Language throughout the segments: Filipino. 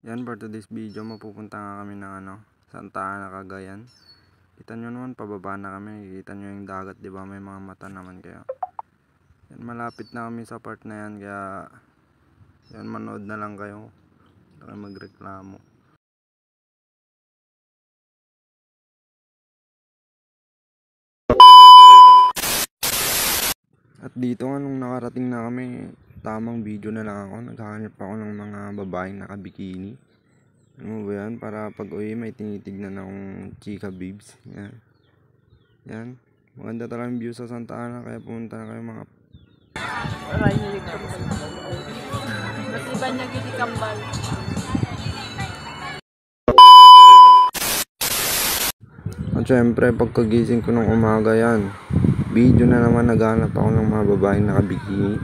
Yan, for today's video, mapupunta nga kami ng Santa Ana, Cagayan. Kita nyo naman, pababa na kami. Kita nyo yung dagat, di ba? May mga mata naman kaya. Yan, malapit na kami sa part na yan, kaya yan, manood na lang kayo. Huwag kayo magreklamo. At dito nga, nung nakarating na kami, tamang video na lang ako. Naghahanap ako ng mga babaeng nakabikini. Ano ba yan? Para pag uwi may tinitignan akong chika babes. Yan. Yan. Maganda talagang view sa Santa Ana, kaya pumunta na kayo mga. Aray niya kambal. Matiban niya gini kambal. At syempre, pagkagising ko ng umaga yan, video na naman, naghanap ako ng mga babaeng nakabikini.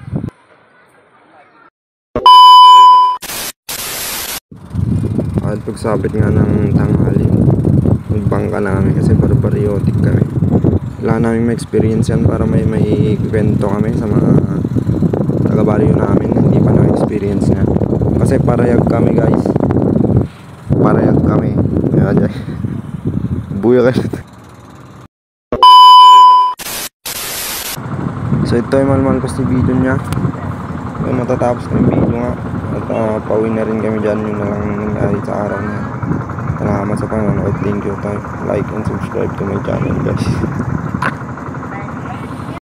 At pagsapit nga ng tanghali, magbangka na kami kasi barbariotic kami. Wala namin ma-experience yan para may kwento kami sa mga taga-baryo namin na hindi pa na-experience na. Kasi parayag kami, guys. Parayag kami. Ayan, buya ka. So ito yung malmal ko sa video nya. So matatapos na yung video nga. At pauwi na rin kami dyan. Yun na lang nangyari sa araw na. Salamat sa panonood. Thank you. Like and subscribe to my channel, guys.